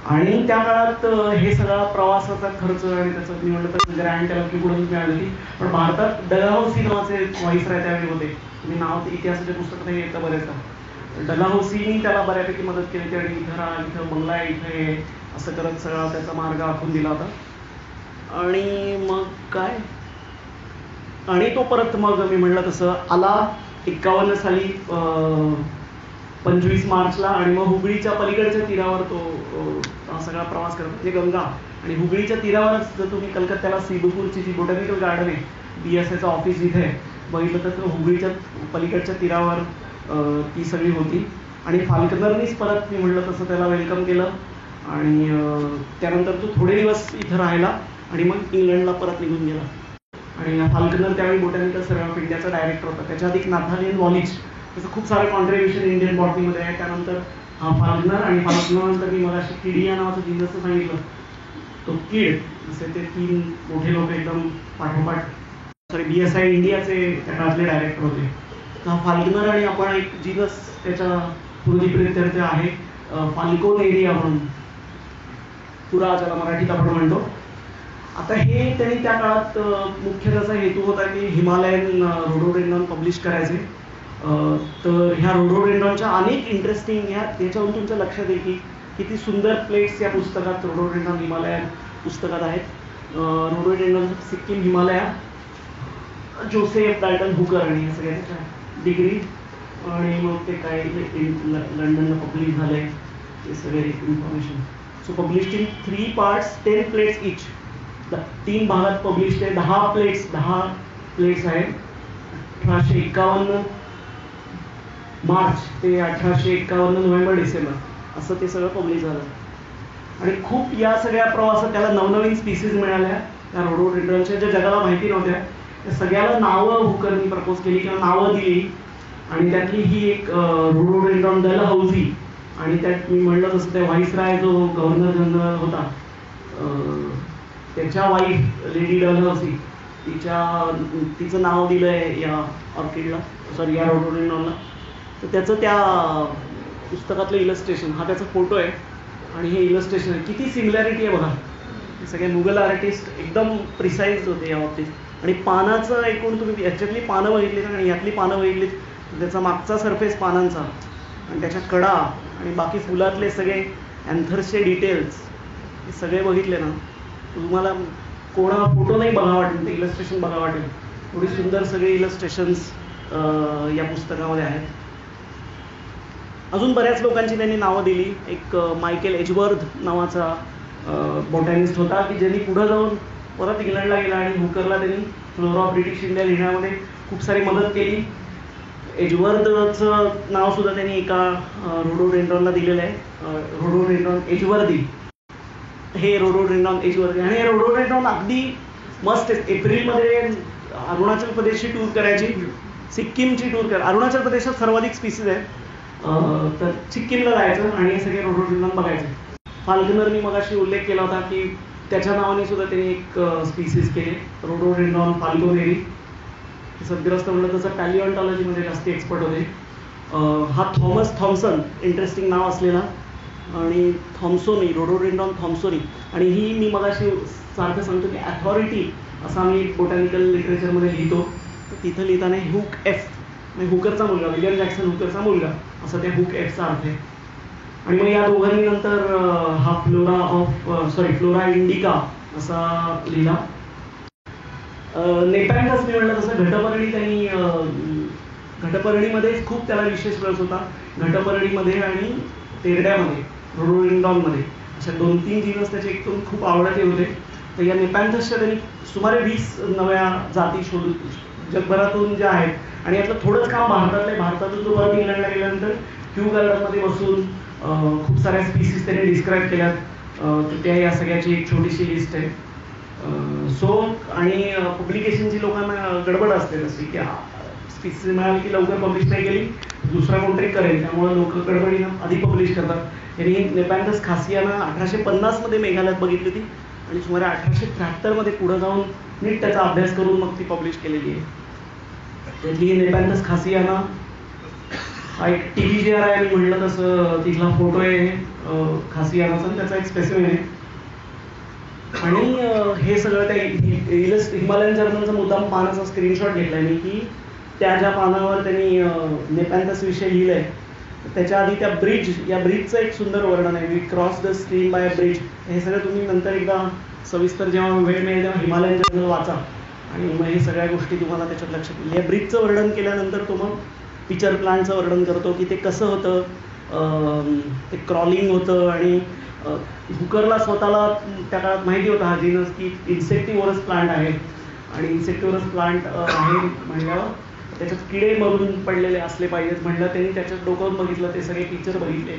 आणि त्या काळात हे सगळा प्रवासाचा खर्च आणि त्याचं मी म्हटलं तर ग्रँड त्याला किंमत मिळाली होती. पण भारतात डलहौसी नावाचे व्हाईसराय त्यावेळी होते. तुम्ही नाव इतिहासाच्या पुस्तकातही येतं बरेचदा. डलहौसीनी त्याला बऱ्यापैकी मदत केली होती आणि इथं राहा, इथं बंगला आहे, इथे असं करत सगळा त्याचा मार्ग आखून दिला होता. आणि मग काय, आणि तो परत मग मी म्हटलं तसं आला 51 साली 25 मार्चला. आणि मग हुगळीच्या पलीकडच्या तीरावर तो सगळा प्रवास करतो, म्हणजे गंगा. आणि हुगळीच्या तीरावरच जर तुम्ही कलकत्त्याला सिबपूरची जी बोटॅनिकल गार्डन आहे, BSIचं ऑफिस जिथे बघितलं तर हुगळीच्या पलीकडच्या तीरावर ती सगळी होती. आणि फाल्कनरनीच परत मी म्हटलं तसं त्याला वेलकम केलं. आणि त्यानंतर तो थोडे दिवस इथं राहिला आणि मग इंग्लंडला परत निघून गेला. आणि फाल्कनर त्यावेळी बोटॅनिकल सर्वे ऑफ इंडियाचा डायरेक्टर होता. त्याच्या आधी नाथानियल वॉलिच, त्याचं खूप सारं कॉन्ट्रिब्युशन इंडियन बॉटनीमध्ये आहे. त्यानंतर हा फाल्कनर, आणि फाल्कनरनंतर मी मला किडिया नावाचं जिन्नसचं सांगितलं, तो कीड, जसे ते 3 मोठे लोक एकदम पाठोपाठ BSI इंडियाचे त्या काळातले डायरेक्टर होते. तर हा फाल्कनर आणि आपण एक जिनस त्याच्या पूर्वीप्रित्यर्थ आहे फाल्कोनेरिया म्हणून, तुरा ज्याला मराठीत आपण म्हणतो. आता हे त्यांनी त्या काळात मुख्य त्याचा हेतू होता की हिमालयन रोडोडेंड्रॉन पब्लिश करायचे. तर ह्या रोडोडेंड्रॉनच्या अनेक इंटरेस्टिंग याच्यावरून तुमच्या लक्षात येईल की किती सुंदर प्लेट्स या पुस्तकात रोडोडेंड्रॉन हिमालयन पुस्तकात आहेत. Rhododendron Sikkim Himalaya, Joseph Dalton Hooker आणि या सगळ्याच्या डिग्री. आणि मग ते काय लंडनला पब्लिश झाले हे सगळे information. So published in 3 parts 10 plates each. 3 भागात पब्लिश आहे. 10 प्लेट्स आहेत. 1851 मार्च ते 1851 नोव्हेंबर डिसेंबर असं ते सगळं पब्लिश झालं. आणि खूप या सगळ्या प्रवासात त्याला नवनवीन स्पीसीज मिळाल्या त्या रोडोडेंड्रॉनच्या, ज्या जगाला माहिती नव्हत्या. त्या सगळ्याला नावं हुकरनी प्रपोज केली किंवा नावं दिली. आणि त्यातली ही एक रोडोडेंड्रॉन डलहौसी, आणि त्यात मी म्हणलं तसं त्या व्हाईसराय जो गव्हर्नर जनरल होता त्याच्या वाईफ लेडी डलहौसी, तिचं नाव दिलं आहे या ऑर्किडला, सॉरी या रोडोडेंड्रॉनला. तर त्याचं त्या पुस्तकातलं इलस्ट्रेशन, हा त्याचा फोटो आहे आणि हे इलस्ट्रेशन आहे. किती सिमिलॅरिटी आहे बघा. हे सगळे मुघल आर्टिस्ट एकदम प्रिसाईज होते या बाबतीत. आणि पानाचं एकूण तुम्ही याच्यातली पानं बघितली आणि यातली पानं बघितलीत, त्याचा मागचा सरफेस पानांचा आणि त्याच्या कडा आणि बाकी फुलातले सगळे अँथर्सचे डिटेल्स हे सगळे बघितले ना, तुम्हाला कोणा फोटो नाही बघा वाटेल, ते इलस्ट्रेशन बघा वाटेल. थोडी सुंदर सगळे इलस्ट्रेशन्स या पुस्तकामध्ये आहेत. अजून बऱ्याच लोकांची त्यांनी नावं दिली. एक मायकेल एजवर्थ नावाचा बॉटॅनिस्ट होता की ज्यांनी पुढं जाऊन परत इंग्लंडला गेला आणि हुकरला त्यांनी फ्लोरा ऑफ ब्रिटिश इंडिया लिहिण्यामध्ये खूप सारी मदत केली. एजवर्थचं नावसुद्धा त्यांनी एका रोडोडेंड्रॉनला दिलेलं आहे, रोडोडेंड्रॉन एजवर्दी. हे रोडोडेंड्रॉन एजवर्दी. आणि हे रोडोडेंड्रॉन अगदी मस्त आहे. एप्रिलमध्ये अरुणाचल प्रदेशची टूर करायची, सिक्कीमची टूर करायची. अरुणाचल प्रदेशात सर्वाधिक स्पीसीज आहेत, तर सिक्कीमला जायचं आणि हे सगळे रोडोडेंड्रॉन बघायचे. फाल्कनरनी मगाशी उल्लेख केला होता की त्याच्या नावाने सुद्धा त्यांनी एक स्पीसीज केले, रोडोडेंड्रॉन फाल्कोनेरी. सद्ग्रस्त म्हणलं तसं पॅलिओन्टॉलॉजीमध्ये जास्त एक्सपर्ट होते. हा थॉमस थॉम्सन, इंटरेस्टिंग नाव असलेला, आणि थॉम्सोनी, रोडोडेंड्रॉन थॉम्सोनी. आणि ही मी मगाशी सारखं सांगतो की अथॉरिटी असा मी बोटॅनिकल लिटरेचरमध्ये लिहितो, तर तिथं लिहिताना हुक एफ, म्हणजे हुकरचा मुलगा, विलियम जॅक्सन हुकरचा मुलगा, असं त्या हुक एफचा अर्थ आहे. आणि मग या दोघांनी नंतर हा फ्लोरा इंडिका असा लिहिला. नेपॅन्थस मी म्हणलं तसं घटपर्णी त्यांनी, घटपर्णीमध्ये खूप त्याला विशेष रस होता. घटपर्णीमध्ये आणि तेरड्यामध्ये, रोडोडेंड्रॉनमध्ये अशा 2-3 जीनस त्याचे एकदम खूप आवडते होते. तर या नेपॅन्थसच्या त्यांनी सुमारे 20 नव्या जाती शोधून जगभरातून ज्या आहेत. आणि यातलं थोडंच काम भारतातून तो परत इंग्लंडला गेल्यानंतर क्यू गार्डनमध्ये बसून खूप साऱ्या स्पीसीज त्यांनी डिस्क्राईब केल्यात. तर त्या या सगळ्याची एक छोटीशी लिस्ट आहे. आणि पब्लिकेशनची लोकांना गडबड असते, जशी की स्पीसीज मिळाली की लवकर पब्लिश नाही केली, दुसरा कोणतरी करेल, त्यामुळे लोक गडबडीनं आधी पब्लिश करतात. त्यांनी नेपॅन्थस खासियाना 1850 मेघालयात बघितली होती आणि सुमारे 1873 पुढे जाऊन नीट त्याचा अभ्यास करून मग ती पब्लिश केलेली आहे. त्यातली नेपॅन्थस खासियाना हा एक TBJR आहे, मी म्हणलं तसं तिथला फोटो आहे खासियानाचा, त्याचा एक स्पेसिमेन आहे. आणि हे सगळं त्या हिमालयन जर्नलचा मुद्दाम पानाचा स्क्रीनशॉट घेतलाय मी, की त्या ज्या पानावर त्यांनी नेपॅन्थस विषयी लिहिलंय त्याच्या आधी त्या या ब्रिजचं एक सुंदर वर्णन आहे. We cross the stream by a bridge. हे सगळं तुम्ही नंतर एकदा सविस्तर जेव्हा वेळ मिळेल तेव्हा हिमालयन जर्नल वाचा आणि मग हे सगळ्या गोष्टी तुम्हाला त्याच्यात लक्षात येईल. या ब्रिजचं वर्णन केल्यानंतर तो मग पिचर प्लांटचं वर्णन करतो की ते कसं होतं, ते क्रॉलिंग होतं. आणि हुकरला स्वतःला त्या काळात माहिती होतं हा जीनस की इन्सेक्टिव्हरस प्लांट आहे, आणि इन्सेक्टिव्हरस प्लांट आहे म्हणल्यावर त्याच्यात किडे मरून पडलेले असले पाहिजेत म्हणलं. त्यांनी त्याच्यात डोकं बघितलं, ते सगळे पिक्चर बघितले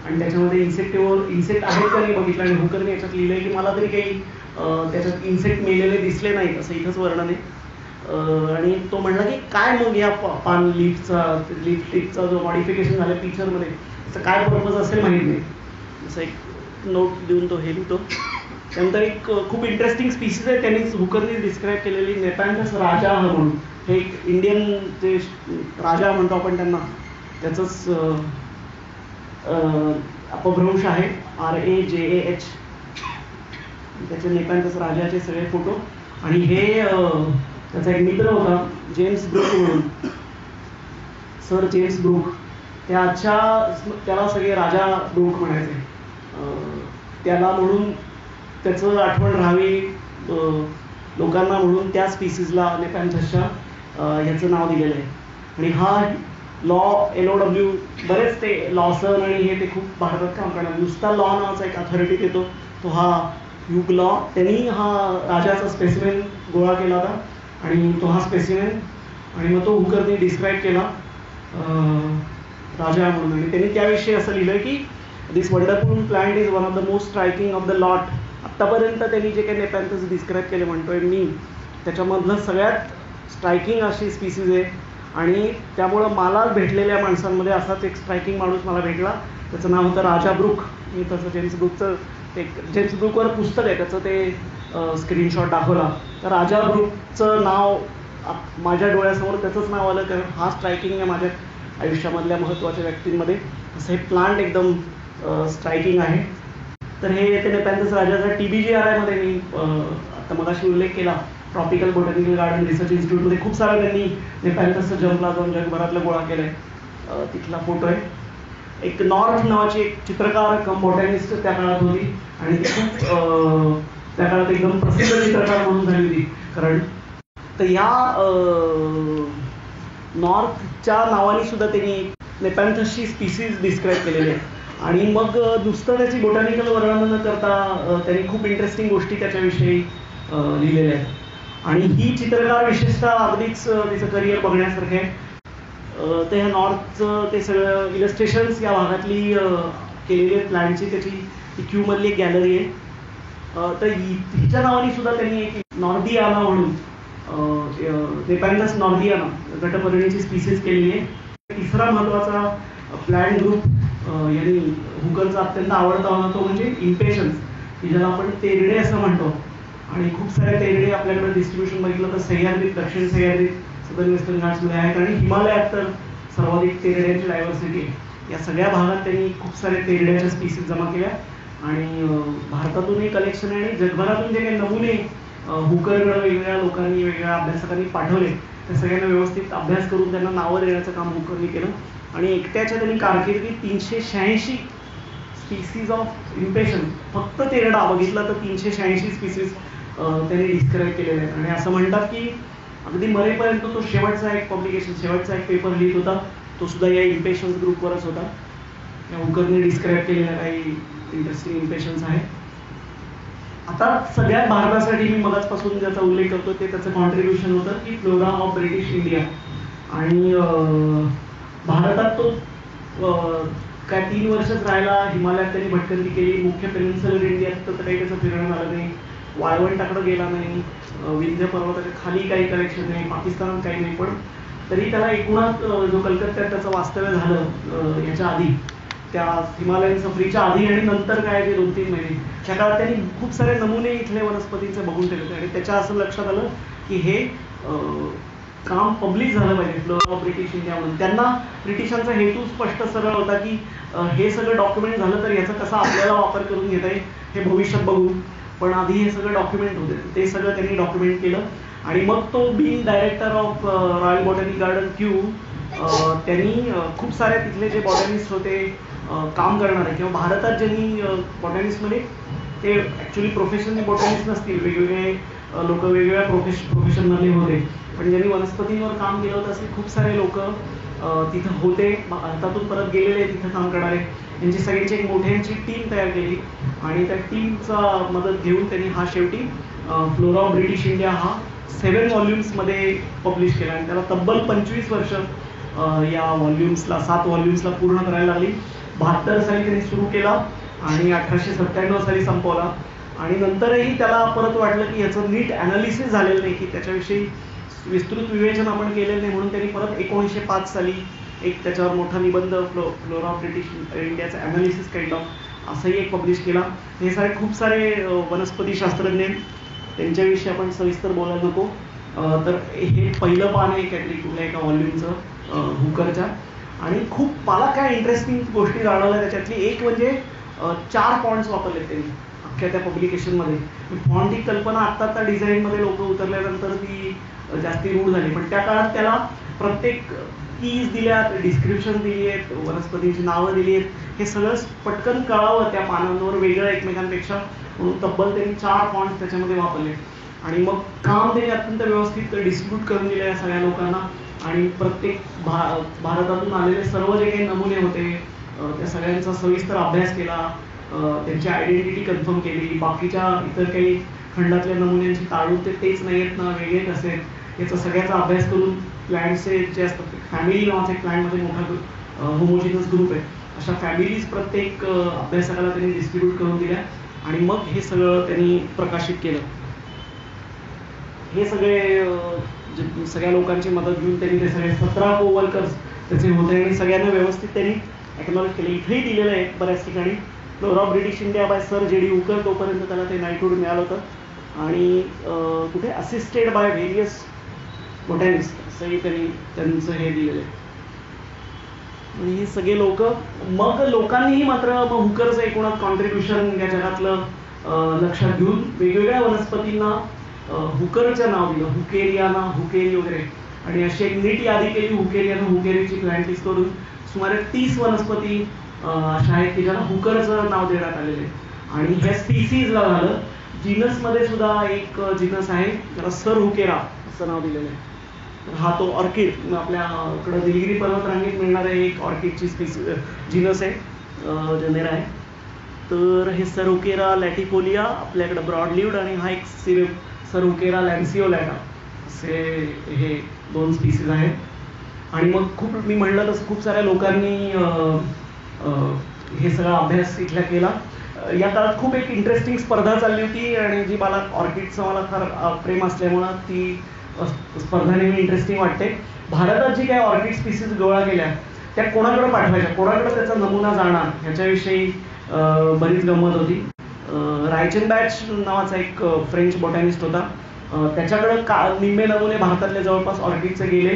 आणि त्याच्यामध्ये इन्सेक्ट आहेत का नाही बघितलं. आणि हुकरने याच्यात लिहिलंय की मला तरी काही त्याच्यात इन्सेक्ट मेलेले दिसले नाहीत, असं इथंच वर्णन आहे. आणि तो म्हणला की काय मग या पान लिफ टिपचा जो मॉडिफिकेशन झालं पिक्चरमध्ये त्याचा काय पर्पज असेल माहीत नाही, असं एक नोट देऊन तो हे लिहितो. त्यानंतर एक खूप इंटरेस्टिंग स्पीसीज आहे त्यांनी हुकरने डिस्क्राईब केलेली, नेपॅन्थस राजा म्हणून. हे एक इंडियन जे राजा म्हणतो आपण त्यांना, त्याचंच अपभ्रंश आहे, RAJAH. त्याचे नेपॅन्थस राजाचे सगळे फोटो. आणि हे त्याचा एक मित्र होता जेम्स ब्रूक म्हणून, सर जेम्स ब्रूक. त्याला सगळे राजा ब्रूक म्हणायचे. त्याला म्हणून त्याचं आठवण राहावी लोकांना म्हणून त्या स्पीसीजला नेपॅन्थसच्या ह्याचं नाव दिलेलं आहे. आणि हा LOW बरेच ते लॉसन आणि हे ते खूप भारतात काम करणार. नुसता लॉ नावाचा एक अथॉरिटी देतो तो हा ह्यूग लॉ. त्यांनी हा राजाचा स्पेसिमेन गोळा केला होता आणि तो हा स्पेसिमेन, आणि मग तो हुकरने डिस्क्राईब केला. राजा म्हणून. आणि त्यांनी त्याविषयी असं लिहिलं की this wonderful plant is one of the most striking of the lot. आत्तापर्यंत त्यांनी जे काही नेपॅन्थस डिस्क्राईब केले म्हणतोय मी, त्याच्यामधलं सगळ्यात स्ट्रायकिंग अशी स्पीसीज आहे. आणि त्यामुळं मला भेटलेल्या माणसांमध्ये असाच एक स्ट्रायकिंग माणूस मला भेटला. त्याचं नाव होतं राजा ब्रूक. मी तसं जेम्स ब्रूकवर पुस्तक आहे त्याचं ते स्क्रीनशॉट दाखवला. तर राजा ब्रूकचं नाव माझ्या डोळ्यासमोर त्याचंच नाव आलं, कारण हा स्ट्रायकिंग आहे माझ्या आयुष्यामधल्या महत्त्वाच्या व्यक्तींमध्ये. असं हे प्लांट एकदम स्ट्रायकिंग आहे. तर हे येते नेपॅन्थस राजाचा TBGRI मध्ये मी आता मगाशी उल्लेख केला, ट्रॉपिकल बॉटॅनिकल गार्डन रिसर्च इन्स्टिट्यूटमध्ये खूप सारं त्यांनी नेपॅन्थसचं जंपला जाऊन जगभरातलं गोळा केलं आहे. तिथला फोटो आहे. एक नॉर्थ नावाची एक चित्रकार कम बॉटॅनिस्ट त्या काळात होती आणि ती खूप त्या काळात एकदम प्रसिद्ध चित्रकार म्हणून झाली होती. कारण तर या नॉर्थच्या नावाने सुद्धा त्यांनी नेपॅन्थसची स्पीसीज डिस्क्राईब केलेली आहे. आणि मग नुसतं त्याची बॉटॅनिकल वर्णन न करता त्यांनी खूप इंटरेस्टिंग गोष्टी त्याच्याविषयी लिहिलेल्या आहेत. आणि ही चित्रकार विशेषतः अगदीच तिचं करिअर बघण्यासारखं आहे. ते ह्या नॉर्थचं ते सगळं इलस्ट्रेशन्स या भागातली केलेली आहेत प्लॅनची, त्याची क्यूमधली एक गॅलरी आहे. तर हिच्या नावाने सुद्धा त्यांनी एक नॉर्दियाना म्हणून नेपॅन्थस नॉर्दियाना गटपर्णीची स्पीसीज केलेली आहे. तिसरा महत्त्वाचा प्लॅन ग्रुप यांनी हुकरचा अत्यंत आवडता होता तो म्हणजे इम्पेशन्स, की ज्याला आपण तेरडे असं म्हणतो. आणि खूप सारे तेरडे आपल्याकडे डिस्ट्रीब्युशन बघितलं तर सह्याद्रीत, दक्षिण सह्याद्रीत, सदर्न वेस्टर्न घाट्समध्ये आहेत. आणि हिमालयात तर सर्वाधिक तेरड्यांची डायव्हर्सिटी आहे. या सगळ्या भागात त्यांनी खूप सारे तेरड्याच्या स्पीसीज जमा केल्या. आणि भारतातूनही कलेक्शन आहे आणि जगभरातून जे काही नमुने हुकरकडे वेगवेगळ्या लोकांनी, वेगवेगळ्या अभ्यासकांनी पाठवले, त्या सगळ्यांना व्यवस्थित अभ्यास करून त्यांना नावं देण्याचं काम हुकरनी केलं. आणि एकट्याच्या त्यांनी कारकिर्दीत 386 स्पीसीज ऑफ इम्पेशन, फक्त तेरडा बघितला तर 386 स्पीसीज त्यांनी डिस्क्राईब केलेले आहेत. आणि असं म्हणतात की अगदी मरेपर्यंत तो शेवटचा एक पेपर लिहित होता, तो सुद्धा या इम्पेशन्स ग्रुपवरच होता. या हुकरने डिस्क्राईब केलेल्या काही इंटरेस्टिंग इम्पेशन्स आहेत. आता सगळ्यात भारतासाठी मी मगाचपासून ज्याचा उल्लेख करतो ते त्याचं कॉन्ट्रीब्युशन होतं की फ्लोरा ऑफ ब्रिटिश इंडिया. आणि भारतात तो काय 3 वर्षच राहिला. हिमालयात त्यांनी भटकंती केली. मुख्य पेनिन्सुलर इंडियात तर काही त्याचं फिरणं झालं नाही. वाळवंटाकडं गेला नाही. विंध्य पर्वताच्या खाली काही कलेक्शन नाही. पाकिस्तानात काही नाही. पण तरी त्याला एकूणात जो कलकत्त्यात त्याचं वास्तव्य झालं याच्या आधी, त्या हिमालयन सफरीच्या आधी आणि नंतर काय जे 2-3 महिने, त्या काळात त्यांनी खूप सारे नमुने इथले वनस्पतींचे बघून ठेवले. आणि त्याच्या असं लक्षात आलं की हे काम पब्लिश झालं पाहिजे, फ्लोरा ऑफ ब्रिटिश इंडिया म्हणून. त्यांना ब्रिटिशांचा हेतू स्पष्ट सरळ होता की हे सगळं डॉक्युमेंट झालं तर याचा कसा आपल्याला वापर करून घेता येईल हे भविष्यात बघू, पण आधी हे सगळं डॉक्युमेंट होते. ते सगळं त्यांनी डॉक्युमेंट केलं. आणि मग तो being director of Royal Botanic Garden Kew, त्यांनी खूप सारे तिथले जे बॉटॅनिस्ट होते, काम करणारे किंवा भारतात ज्यांनी बॉटॅनिस्टमध्ये ते ॲक्च्युली प्रोफेशनल बॉटॅनिस्ट नसतील, वेगवेगळे लोक वेगवेगळ्या प्रोफेशनमध्ये होते, पण ज्यांनी वनस्पतींवर काम केलं होतं असे खूप सारे लोक तिथं होते. भारतातून परत गेलेले तिथं काम करणारे, यांची सगळ्यांची एक मोठ्यांची टीम तयार केली. आणि त्या टीमचा मदत घेऊन त्यांनी हा शेवटी फ्लोरा ऑफ ब्रिटिश इंडिया हा 7 व्हॉल्यूम्समध्ये पब्लिश केला. आणि त्याला तब्बल 25 वर्ष या व्हॉल्यूम्सला 7 व्हॉल्यूम्सला पूर्ण करायला लागली. 72 साली त्यांनी सुरू केला आणि 1897 साली संपवला. आणि नंतरही त्याला परत वाटलं की याचं नीट ॲनालिसिस झालेलं नाही, की त्याच्याविषयी विस्तृत विवेचन आपण केलेलं नाही, म्हणून त्यांनी परत 1905 साली एक त्याच्यावर मोठा निबंध फ्लोरा ऑफ ब्रिटिश इंडियाचं ॲनालिसिस काइंड ऑफ असंही एक पब्लिश केला. हे सारे खूप सारे वनस्पती शास्त्रज्ञ, त्यांच्याविषयी आपण सविस्तर बोलायला नको. तर हे पहिलं पान आहे काहीतरी कुठल्या एका व्हॉल्यूमचं हुकरच्या. आणि खूप मला काय इंटरेस्टिंग गोष्टी जाणवल्या त्याच्यातली एक म्हणजे 4 फॉन्ट्स वापरले त्यांनी अख्ख्या त्या पब्लिकेशनमध्ये. फॉन्ट ही कल्पना आत्ता डिझाईनमध्ये लोक उतरल्यानंतर ती जास्ती रूढ झाली, पण त्या काळात त्याला प्रत्येक कीज दिल्यात, डिस्क्रिप्शन दिली आहेत, वनस्पतींची नावं दिली आहेत, हे सगळं पटकन कळावं त्या पानांवर वेगळं एकमेकांपेक्षा, म्हणून तब्बल त्यांनी 4 फॉन्ट्स त्याच्यामध्ये वापरले. आणि मग काम त्यांनी अत्यंत व्यवस्थित डिस्ट्रीब्यूट करून दिले या सगळ्या लोकांना. आणि प्रत्येक भारतातून आलेले सर्व जे काही नमुने होते त्या सगळ्यांचा सविस्तर अभ्यास केला, त्यांची आयडेंटिटी कन्फर्म केली. बाकीच्या इतर काही खंडातल्या नमुन्यांची ताळून तेच नाही आहेत ना, वेगळे कसे आहेत याचा सगळ्याचा अभ्यास करून प्लॅन्टचे जे असतात, फॅमिली नावाचा एक प्लॅन्टमध्ये मोठा होमोजिनस ग्रुप आहे, अशा फॅमिलीज प्रत्येक अभ्यासकाला त्यांनी डिस्ट्रीब्यूट करून दिल्या आणि मग हे सगळं त्यांनी प्रकाशित केलं. हे सगळे सगळ्या लोकांची मदत घेऊन त्यांनी ते सगळे 17 कोवर्कर्स त्याचे होते आणि सगळ्यांना व्यवस्थित त्यांनी ॲक्नॉलेज केले. इथेही दिलेलं आहे बऱ्याच ठिकाणी. Flora of British India by sir जे डी हुकर, तोपर्यंत त्याला ते नाईटहूड मिळालं होतं आणि कुठे असिस्टेड बाय व्हेरियस बोटॅनिस्ट असंही त्यांचं हे दिलेलं आहे. आणि हे सगळे लोक मग लोकांनीही मात्र मग हुकरचं एकूणच कॉन्ट्रीब्युशन या जगातलं लक्षात घेऊन वेगवेगळ्या वनस्पतींना हुकरचं नाव दिलं, हुकेरियाना, हुकेरी वगैरे. आणि अशी एक नीट यादी केली हुकेरियाना, हुकेरीची प्लॅन्ट लिस्ट करून सुमारे 30 वनस्पती अशा आहेत की ज्यांना हुकरचं नाव देण्यात आलेलं आहे. आणि ह्या स्पीसीजला झालं. जिनसमध्ये सुद्धा एक जिनस आहे त्याला सर हुकेरा असं नाव दिलेलं आहे. हा तो ऑर्किड आपल्याकडं निलगिरी पर्वतरांगेत मिळणारे एक ऑर्किडची जिनस आहे, जनेरा आहे. तर हे सरुकेरा लॅटिफोलिया आपल्याकडं ब्रॉडलिव्ड आणि हा एक सरुकेरा लॅन्सिओलॅटा असे हे 2 स्पीसीज आहेत. आणि मग खूप मी म्हणलं तसं खूप साऱ्या लोकांनी हे सगळा अभ्यास इथला केला. या काळात खूप एक इंटरेस्टिंग स्पर्धा चालली होती आणि जी मला ऑर्किडचं मला फार प्रेम असल्यामुळं ती स्पर्धा नेहमी इंटरेस्टिंग वाटते. भारतात जी काय ऑर्किड स्पीसीज गोळा केल्या त्या कोणाकडे पाठवायच्या, कोणाकडे त्याचा नमुना जाणार ह्याच्याविषयी बरीच गंमत होती. रायचेनबॅच नावाचा एक फ्रेंच बॉटॅनिस्ट होता, त्याच्याकडे निम्मे नमुने भारतातले जवळपास ऑर्किडचे गेले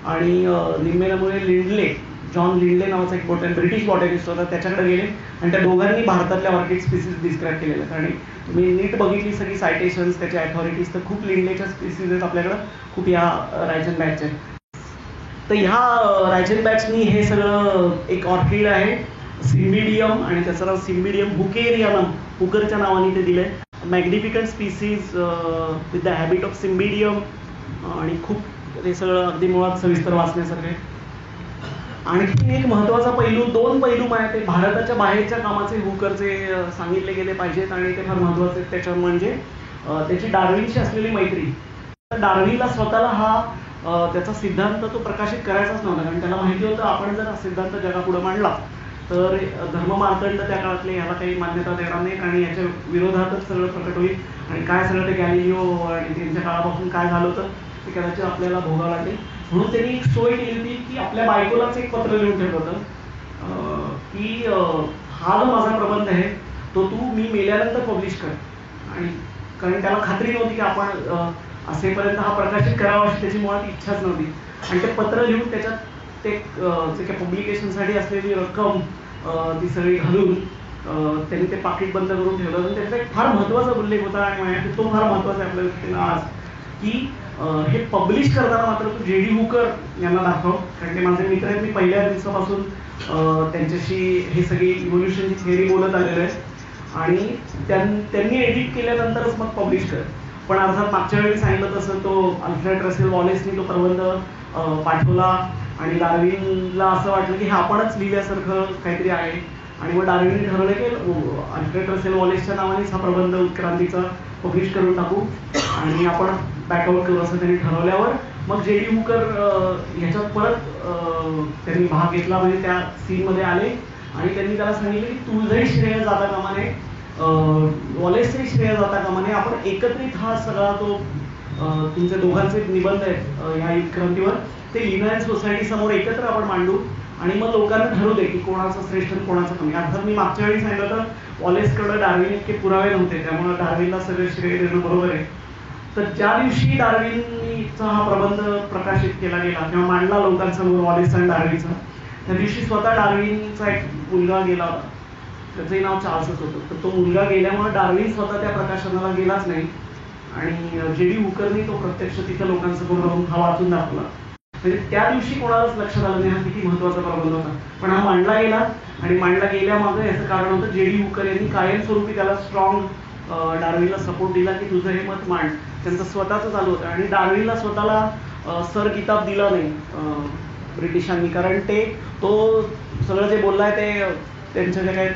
आणि निम्मे नमुने जॉन लिंडले नावाचा एक ब्रिटिश बॉटॅनिस्ट होता, त्याच्याकडे गेले आणि त्या दोघांनी भारतातल्या ऑर्किड स्पीसीज डिस्क्राईब केलेल्या आहेत. आणि तुम्ही नीट बघितली सगळी सायटेशन्स त्याच्या अथॉरिटीज तर खूप लिंडलेच्या स्पीसीज आहेत आपल्याकडं, खूप या रायचेनबॅचच्या. तर ह्या रायचेनबॅचनी हे सगळं एक ऑर्किड आहे सिम्बिडियम आणि त्याचं नाव सिम्बिडियम हुकेरियानम, हुकरच्या नावाने ते दिलंय. Magnificent species with the habit of cymbidium आणि खूप हे सगळं अगदी मुळात सविस्तर वाचण्यासारखं आहे. आणखी एक महत्त्वाचा पैलू, 2 पैलू ते भारताच्या बाहेरच्या कामाचे हुकरचे सांगितले गेले पाहिजेत आणि ते फार महत्त्वाचे आहेत. त्याच्यावर म्हणजे त्याची डार्विनशी असलेली मैत्री. डार्विनला स्वतःला हा त्याचा सिद्धांत तो प्रकाशित करायचाच नव्हता, कारण त्याला माहिती होतं आपण जर हा सिद्धांत जगापुढे मांडला तर धर्ममार्तंड त्या काळातले ह्याला काही मान्यता देणार नाहीत आणि याच्या विरोधातच सगळं प्रकट होईल आणि काय सगळं ते गॅलिलिओ आणि त्यांच्या काळापासून काय झालं होतं ते कदाचित आपल्याला भोगावं लागेल. म्हणून त्यांनी एक सोय केली होती की आपल्या बायकोलाच एक पत्र लिहून ठेवलं होतं की हा जो माझा प्रबंध आहे तो तू मी मेल्यानंतर पब्लिश कर. आणि कारण त्याला खात्री नव्हती की आपण असेपर्यंत हा प्रकाशित करावा अशी त्याची मुळात इच्छाच नव्हती. आणि ते पत्र लिहून त्याच्यात ते जे काही पब्लिकेशनसाठी असलेली रक्कम ती सगळी घालून त्यांनी ते पाकिट बंद करून ठेवलं. आणि त्याचा एक फार महत्त्वाचा उल्लेख होता आणि माझ्यासाठी तो फार महत्त्वाचा आहे आपल्या दृष्टीनं आज की हे पब्लिश करताना मात्र तू जे डी हुकर यांना दाखव, कारण ते माझे मित्र आहेत. मी पहिल्या दिवसापासून त्यांच्याशी हे सगळी इव्होल्युशनची थिअरी बोलत आलेलं आहे आणि त्यांनी एडिट केल्यानंतरच मग पब्लिश कर. पण अर्थात मागच्या वेळी सांगितलं तसं तो अल्फ्रेड रसेल वॉलेसनी तो प्रबंध पाठवला आणि डार्विनला असं वाटलं की हे आपणच लिहिल्यासारखं काहीतरी आहे आणि मग डार्विनने ठरवलं की अल्फ्रेड रसेल वॉलेसच्या नावानेच हा प्रबंध उत्क्रांतीचा पब्लिश करून टाकू आणि आपण बॅकआउट करू असं त्यांनी ठरवल्यावर मग जे डी हुकर ह्याच्यात परत त्यांनी भाग घेतला. म्हणजे त्या सीनमध्ये आले आणि त्यांनी त्याला सांगितलं की तुझंही श्रेय जाता कामा नये, वॉलेसचंही श्रेय जाता कामा नये, आपण एकत्रित हा सगळा तो तुमचे दोघांचे निबंध आहेत ह्या उत्क्रांतीवर ते लिनायन सोसायटी समोर एकत्र आपण मांडू आणि मग लोकांना ठरवू दे की कोणाचं श्रेष्ठ आणि कोणाचं कमी. अर्थात मी मागच्या वेळी सांगितलं तर वॉलेसकडे डार्विन इतके पुरावे नव्हते, त्यामुळे डार्विनला सगळे श्रेय देणं बरोबर आहे. तर ज्या दिवशी डार्विनचा हा प्रबंध प्रकाशित केला गेला किंवा मांडला लोकांसमोर वॉलेस आणि डार्विनचा, त्या दिवशी स्वतः डार्विनचा एक मुलगा गेला होता, त्याचंही नाव चार्ल्सच होतं. तर तो मुलगा गेल्यामुळे डार्विन स्वतः त्या प्रकाशनाला गेलाच नाही आणि जे डी हुकरनी तो प्रत्यक्ष तिथं लोकांसमोर राहून हा वाचून दाखवला. म्हणजे त्या दिवशी कोणालाच लक्षात आलं नाही हा किती महत्त्वाचा प्रबंध होता. पण हा मांडला गेला आणि मांडला गेल्यामागं याचं कारण होतं जे डी हुकर यांनी कायमस्वरूपी त्याला स्ट्रॉंग डार्विनला सपोर्ट दिला की तुझं हे मत मांड. त्यांचं स्वतःचं चालू होतं आणि डार्विनला स्वतःला सर किताब दिला नाही ब्रिटिशांनी, कारण तो सगळं जे बोललाय ते त्यांच्या जे काही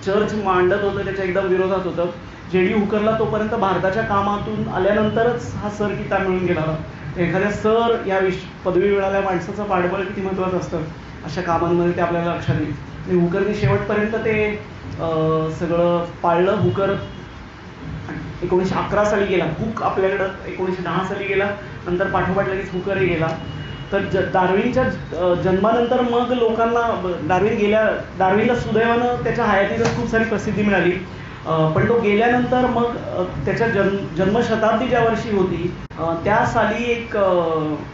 चर्च मांडत होतं त्याच्या एकदम विरोधात होतं. जे डी हुकरला तोपर्यंत भारताच्या कामातून आल्यानंतरच हा सर किताब मिळून गेला. एखाद्या सर या पदवी मिळाल्या माणसाचं पाठबळ किती महत्त्वाचं असतं अशा कामांमध्ये ते आपल्याला लक्षात येईल. आणि हुकरनी शेवटपर्यंत ते सगळं पाळलं. हुकर 1911 साली गेला, हुक आपल्याकडं 1910 साली गेला, नंतर पाठोपाठ लगेच हुकरही गेला. तर डार्विनच्या जन्मानंतर मग लोकांना डार्विनला सुदैवानं त्याच्या हयातीतच खूप सारी प्रसिद्धी मिळाली. पण तो गेल्यानंतर मग त्याच्या जन्मशताब्दी ज्या वर्षी होती त्या साली एक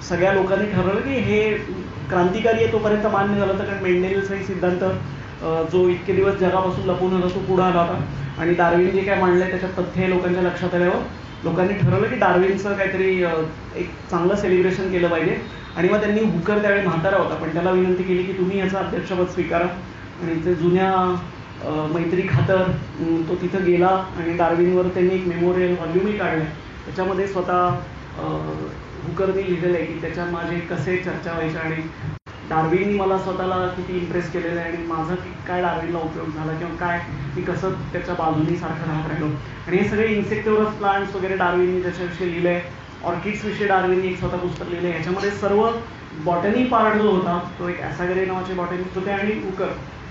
सगळ्या लोकांनी ठरवलं की हे क्रांतिकारी आहे. तोपर्यंत मान्य झालं होतं कारण मेंडेलचाही सिद्धांत जो इतके दिवस जगापासून लपून होता तो पुढे आला होता. आणि डार्विन जे काय मांडलंय त्याच्यात तथ्य हे लोकांच्या लक्षात आल्यावर लोकांनी ठरवलं की डार्विनचं काहीतरी एक चांगलं सेलिब्रेशन केलं पाहिजे. आणि मग त्यांनी हुकर त्यावेळी म्हातारा होता पण त्याला विनंती केली की तुम्ही याचं अध्यक्षपद स्वीकारा. आणि ते जुन्या मैत्री खातर तो तिथं गेला आणि डार्विनवर त्यांनी एक मेमोरियल व्हॉल्यूमही काढलं. त्याच्यामध्ये स्वतः हुकरनी लिहिलेलं आहे की त्याच्या माझे कसे चर्चा व्हायच्या आणि डार्विननी मला स्वतःला किती इम्प्रेस केलेलं आहे आणि माझा काय डार्विनला उपयोग झाला किंवा काय मी कसं त्याच्या बाजूनी सारखं राहत राहिलो. आणि हे सगळे इन्सेक्टिव्हरस प्लांट्स वगैरे डार्विननी त्याच्याविषयी लिहिलं आहे. ऑर्किड्सविषयी डार्विननी एक स्वतः पुस्तक लिहिलं आहे. ह्याच्यामध्ये सर्व बॉटनी पार्ट जो होता तो एक ॲसागरे नावाचे बॉटनिस्ट होते आणि हुकर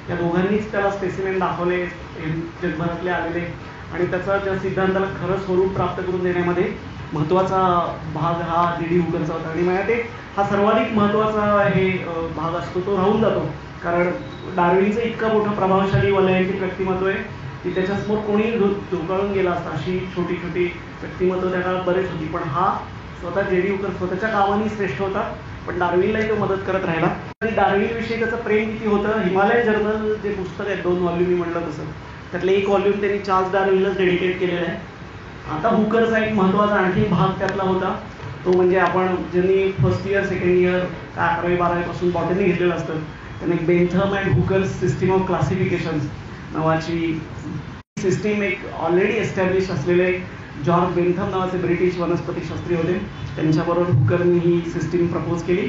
या दोघांनीच त्याला स्पेसिमेन दाखवले जगभरातले आलेले. आणि त्याचा त्या सिद्धांताला खरं स्वरूप प्राप्त करून देण्यामध्ये महत्त्वाचा भाग हा डी हुकरचा होता. आणि माझ्या ते हा सर्वाधिक महत्त्वाचा हे भाग असतो तो राहून जातो कारण डार्विनचं इतकं मोठं प्रभावशाली वलयांकित व्यक्तिमत्व आहे की त्याच्यासमोर कोणी झुकाळून गेला असता. अशी छोटी छोटी व्यक्तिमत्व त्या काळात बरेच होती पण हा स्वतः डी हुकर स्वतःच्या कामाने श्रेष्ठ होता पण डार्विनलाही तो मदत करत राहिला. आणि डार्विनविषयी त्याचं प्रेम किती होतं. हिमालय जर्नल जे पुस्तक आहे 2 व्हॉल्यूम मी म्हणलं तसं त्यातलं एक व्हॉल्यूम त्यांनी चार्ल्स डार्विनलाच डेडिकेट केलेलं आहे. आता हुकरचा एक महत्त्वाचा आणखी भाग त्यातला होता तो म्हणजे आपण ज्यांनी फर्स्ट इयर सेकंड इयर काय 11वी-12वी पासून बॉटनी घेतलेलं असतं त्यांनी Bentham and hookers system of classification नावाची सिस्टीम एक ऑलरेडी एस्टॅब्लिश असलेले जॉर्ज बेंथम नावाचे ब्रिटिश वनस्पतीशास्त्री होते. त्यांच्याबरोबर हुकरनी ही सिस्टीम प्रपोज केली.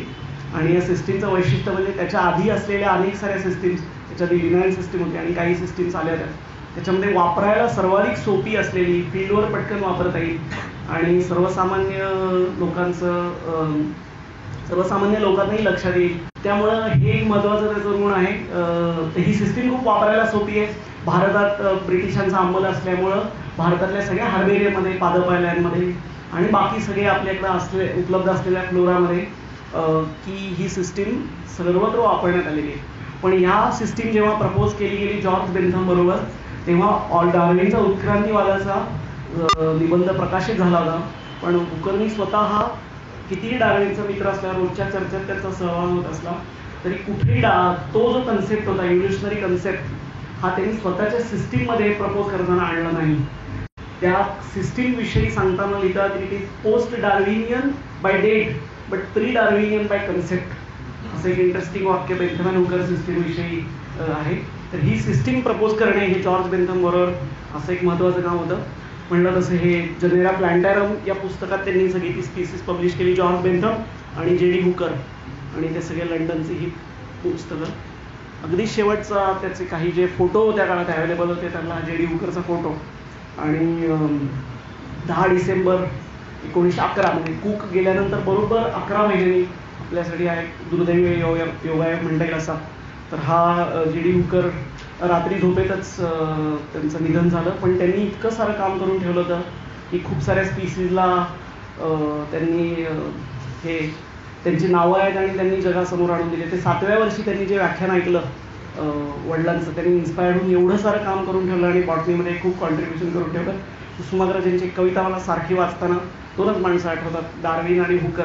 आणि या सिस्टीमचं वैशिष्ट्य म्हणजे त्याच्या आधी असलेल्या अनेक साऱ्या सिस्टीम्स त्याच्यात लिनायन सिस्टीम होती आणि काही सिस्टीम्स आल्या होत्या त्याच्यामध्ये वापरायला सर्वाधिक सोपी असलेली फील्डवर पटकन वापरता येईल आणि सर्वसामान्य लोकांनाही लक्षात येईल. त्यामुळं हे एक महत्त्वाचं त्याचं गुण आहे. ही सिस्टीम खूप वापरायला सोपी आहे. भारतात ब्रिटिशांचा अंमल असल्यामुळं भारतातल्या सगळ्या हार्बेरियममध्ये पादपाल्यांमध्ये आणि बाकी सगळे आपल्याकडे उपलब्ध असलेल्या फ्लोरामध्ये की ही सिस्टीम सर्वत्र वापरण्यात आलेली आहे. पण ह्या सिस्टीम जेव्हा प्रपोज केली गेली जॉर्ज बेंथम बरोबर तेव्हा डार्विनचा उत्क्रांतीवादाचा निबंध प्रकाशित झाला होता. पण हुकरनी स्वतः कितीही डार्विनचा मित्र असल्यावर रोजच्या चर्चेत त्याचा सहभाग होत असला तरी कुठेही तो जो कन्सेप्ट होता इव्होल्युशनरी कन्सेप्ट हा त्यांनी स्वतःच्या सिस्टीममध्ये प्रपोज करताना आणला नाही. त्या सिस्टीमविषयी सांगताना लिहितात it is post Darwinian by date but pre Darwinian by concept असं एक इंटरेस्टिंग वाक्य बेंथम अँड हुकर सिस्टीमविषयी आहे. तर ही सिस्टीम प्रपोज करणे हे जॉर्ज बेंथम बरोबर असं एक महत्त्वाचं काम होतं. म्हणलं तसं हे जनेरा प्लॅन्टॅरम या पुस्तकात त्यांनी सगळी ती स्पीसीस पब्लिश केली जॉर्ज बेंथम आणि डी हुकर आणि ते सगळे लंडनची ही पुस्तकं. अगदी शेवटचा त्याचे काही जे फोटो त्या काळात अवेलेबल होते त्यातला डी हुकरचा फोटो आणि 10 डिसेंबर 1911 म्हणजे कुक गेल्यानंतर बरोबर 11 महिन्यांनी आपल्यासाठी हा एक दुर्दैवी योगायोग म्हणता येईल असा. तर हा डी हुकर रात्री झोपेतच त्यांचं निधन झालं. पण त्यांनी इतकं सारं काम करून ठेवलं होतं की खूप साऱ्या स्पीसीजला त्यांनी हे त्यांची नावं आहेत आणि त्यांनी जगासमोर आणून दिले. ते 7व्या वर्षी त्यांनी जे व्याख्यान ऐकलं वडिलांचं त्यांनी इन्स्पायर्ड होऊन एवढं सारं काम करून ठेवलं आणि बॉटनीमध्ये खूप कॉन्ट्रीब्युशन करून ठेवलं. कुसुमाग्रजांची एक कविता मला सारखी वाचताना 2च माणसं आठवतात, डार्विन आणि हुकर.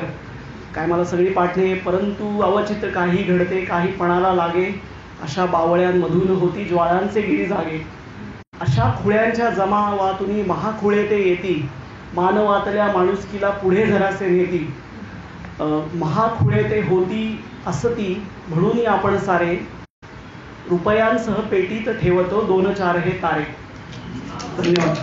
काय मला सगळी पाठ नाही परंतु अवचित काही घडते काही पणाला लागे अशा बावळ्यांमधून होती ज्वाळांचे गिरी जागे. अशा खुळ्यांच्या जमावातुनी महाखुळे ते येती मानवातल्या माणुसकीला पुढे जरासे नेती. महाखुळे ते होती असती म्हणून आपण सारे रुपयांसह पेटीत ठेवतो 2-4 हे तारे. धन्यवाद.